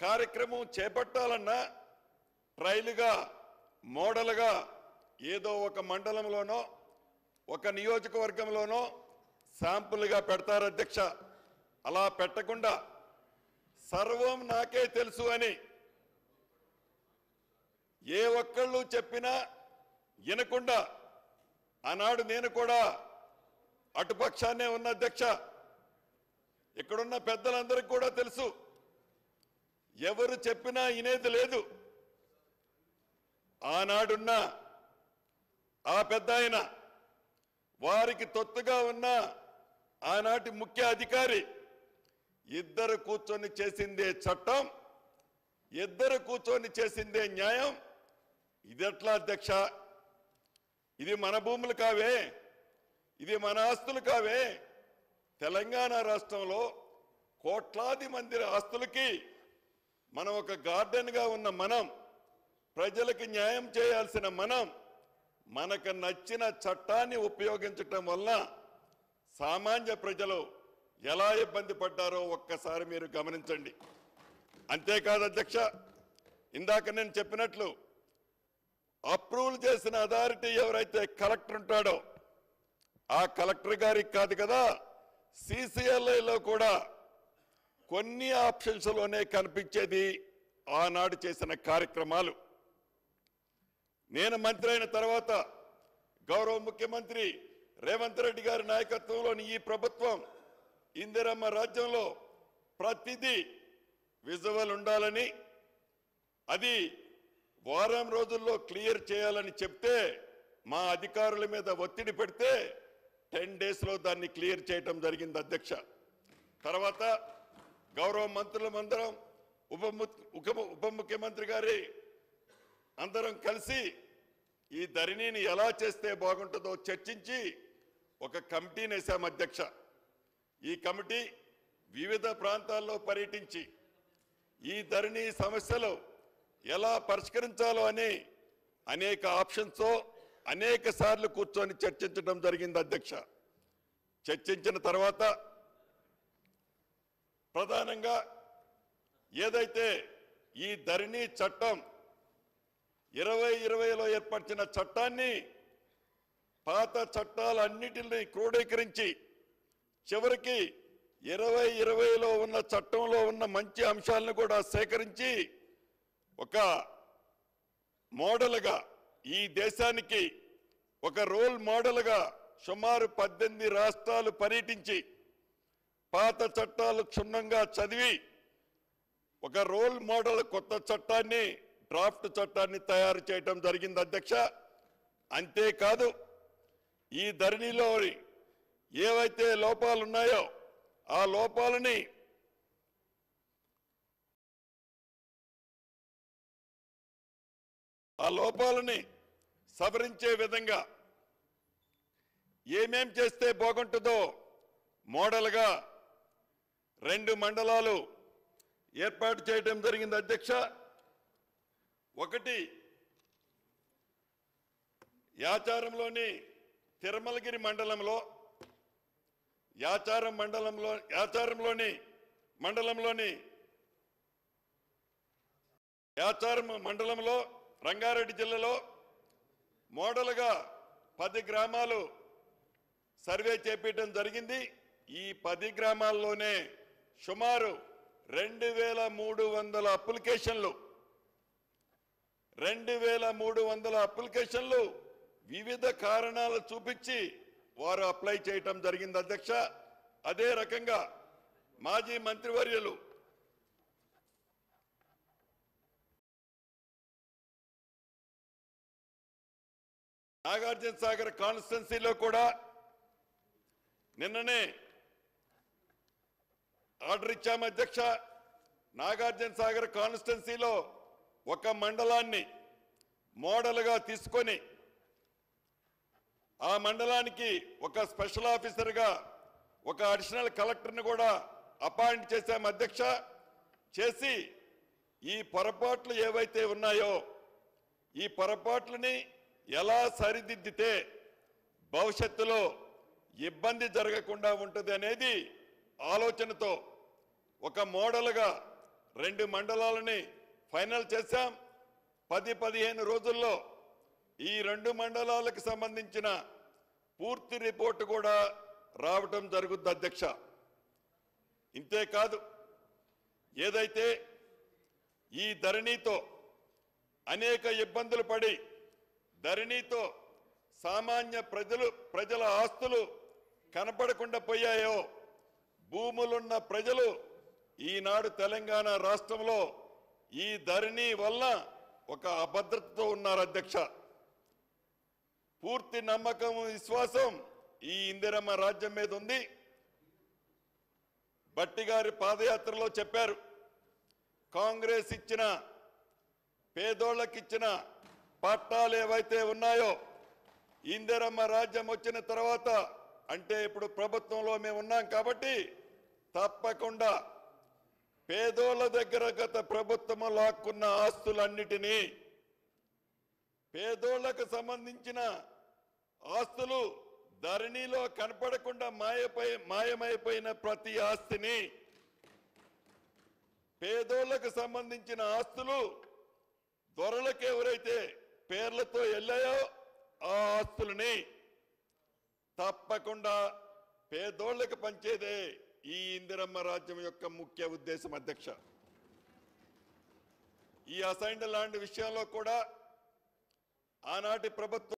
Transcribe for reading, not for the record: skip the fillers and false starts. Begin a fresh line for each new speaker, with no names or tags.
కార్యక్రమం చేపట్టాలన్నా ట్రైల్గా మోడల్గా ఏదో ఒక మండలంలోనో ఒక నియోజకవర్గంలోనో శాంపుల్గా పెడతారు అధ్యక్ష. అలా పెట్టకుండా సర్వం నాకే తెలుసు అని ఏ ఒక్కళ్ళు చెప్పినా వినకుండా ఆనాడు నేను కూడా అటుపక్షాన్నే ఉన్న అధ్యక్ష. ఇక్కడున్న పెద్దలందరికీ కూడా తెలుసు, ఎవరు చెప్పినా వినేది లేదు. ఆనాడున్న ఆ పెద్ద ఆయన, వారికి తొత్తుగా ఉన్న ఆనాటి ముఖ్య అధికారి ఇద్దరు కూర్చొని చేసిందే చట్టం, ఇద్దరు కూర్చొని చేసిందే న్యాయం. ఇదెట్లా అధ్యక్ష? ఇది మన భూములు కావే, ఇది మన ఆస్తులు కావే. తెలంగాణ రాష్ట్రంలో కోట్లాది మంది ఆస్తులకి మనం ఒక గార్డెన్గా ఉన్న మనం, ప్రజలకు న్యాయం చేయాల్సిన మనం, మనకు నచ్చిన చట్టాన్ని ఉపయోగించటం వల్ల సామాన్య ప్రజలు ఎలా ఇబ్బంది పడ్డారో ఒక్కసారి మీరు గమనించండి. అంతేకాదు అధ్యక్ష, ఇందాక నేను చెప్పినట్లు అప్రూవల్ చేసిన అథారిటీ ఎవరైతే కలెక్టర్ ఉంటాడో ఆ కలెక్టర్ గారికి కాదు కదా, CCLAలో కూడా కొన్ని ఆప్షన్స్లోనే కనిపించేది ఆనాడు చేసిన కార్యక్రమాలు. నేను మంత్రి అయిన తర్వాత గౌరవ ముఖ్యమంత్రి రేవంత్ రెడ్డి గారి నాయకత్వంలోని ఈ ప్రభుత్వం ఇందిరమ్మ రాజ్యంలో ప్రతిదీ విజువల్ ఉండాలని, అది వారం రోజుల్లో క్లియర్ చేయాలని చెప్తే మా అధికారుల మీద ఒత్తిడి పెడితే 10 డేస్లో దాన్ని క్లియర్ చేయటం జరిగింది అధ్యక్ష. తర్వాత గౌరవ మంత్రులమందరం ఉప ముఖ్యమంత్రి గారి అందరం కలిసి ఈ ధరణిని ఎలా చేస్తే బాగుంటుందో చర్చించి ఒక కమిటీని వేసాం అధ్యక్ష. ఈ కమిటీ వివిధ ప్రాంతాల్లో పర్యటించి ఈ ధరణి సమస్యలు ఎలా పరిష్కరించాలో అని అనేక ఆప్షన్స్ అనేక సార్లు కూర్చొని చర్చించడం జరిగింది అధ్యక్ష. చర్చించిన తర్వాత ప్రధానంగా ఏదైతే ఈ ధరణి చట్టం 2020లో ఏర్పరిచిన చట్టాన్ని పాత చట్టాలన్నిటిని క్రోడీకరించి చివరికి 2020లో ఉన్న చట్టంలో ఉన్న మంచి అంశాలను కూడా సేకరించి ఒక మోడల్గా ఈ దేశానికి ఒక రోల్ మోడల్గా సుమారు 18 రాష్ట్రాలు పర్యటించి పాత చట్టాలు క్షుణ్ణంగా చదివి ఒక రోల్ మోడల్ కొత్త చట్టాన్ని, డ్రాఫ్ట్ చట్టాన్ని తయారు చేయడం జరిగింది అధ్యక్ష. అంతేకాదు ఈ ధరణిలో ఏవైతే లోపాలు ఉన్నాయో ఆ లోపాలని సవరించే విధంగా ఏమేం చేస్తే బాగుంటుందో మోడల్గా 2 మండలాలు ఏర్పాటు చేయడం జరిగింది అధ్యక్ష. ఒకటి యాచారంలోని తిరుమలగిరి మండలంలో, యాచారం మండలంలో రంగారెడ్డి జిల్లాలో మోడల్గా 10 గ్రామాలు సర్వే చేపట్టడం జరిగింది. ఈ 10 గ్రామాల్లోనే సుమారు 2300 అప్లికేషన్లు వివిధ కారణాలు చూపించి వారు అప్లై చేయటం జరిగింది అధ్యక్ష. అదే రకంగా మాజీ మంత్రివర్యులు నాగార్జున సాగర్ కాన్స్టిట్యున్సీలో కూడా నిన్ననే ఆర్డర్ ఇచ్చాము అధ్యక్ష. నాగార్జున సాగర్ కాన్స్టిట్యున్సీలో ఒక మండలాన్ని మోడల్గా తీసుకొని ఆ మండలానికి ఒక స్పెషల్ ఆఫీసర్గా ఒక అడిషనల్ కలెక్టర్ని కూడా అపాయింట్ చేశాము అధ్యక్ష. చేసి ఈ పొరపాట్లు ఏవైతే ఉన్నాయో ఈ పొరపాట్లని ఎలా సరిదిద్దితే భవిష్యత్తులో ఇబ్బంది జరగకుండా ఉంటుంది అనేది ఆలోచనతో ఒక మోడల్గా 2 మండలాలని ఫైనల్ చేశాం. 10-15 రోజుల్లో ఈ 2 మండలాలకు సంబంధించిన పూర్తి రిపోర్టు కూడా రావటం జరుగుద్ది అధ్యక్ష. ఇంతేకాదు, ఏదైతే ఈ ధరణితో అనేక ఇబ్బందులు పడి ధరణితో సామాన్య ప్రజల ఆస్తులు కనపడకుండా పోయాయో, భూములున్న ప్రజలు ఈనాడు తెలంగాణ రాష్ట్రంలో ఈ ధరణి వల్ల ఒక అభద్రతతో ఉన్నారు అధ్యక్ష. పూర్తి నమ్మకం, విశ్వాసం ఈ ఇందిరమ్మ రాజ్యం మీద ఉంది. భట్టి గారి పాదయాత్రలో చెప్పారు, కాంగ్రెస్ ఇచ్చిన పేదోళ్ళకిచ్చిన పట్టాలు ఏవైతే ఉన్నాయో ఇందిరమ్మ రాజ్యం వచ్చిన తర్వాత, అంటే ఇప్పుడు ప్రభుత్వంలో మేము ఉన్నాం కాబట్టి తప్పకుండా పేదోళ్ళ దగ్గర గత ప్రభుత్వం లాక్కున్న ఆస్తులన్నిటినీ, పేదోళ్లకు సంబంధించిన ఆస్తులు ధరణిలో కనపడకుండా మాయమైపోయిన ప్రతి ఆస్తిని, పేదోళ్లకు సంబంధించిన ఆస్తులు దొరలకు ఎవరైతే పేర్లతో వెళ్ళాయో ఆ ఆస్తులని తప్పకుండా పేదోళ్లకు పంచేదే ఈ ఇందిరమ్మ రాజ్యం యొక్క ముఖ్య ఉద్దేశం అధ్యక్ష. ఈ అసైన్డ్ ల్యాండ్ విషయంలో కూడా ఆనాటి ప్రభుత్వం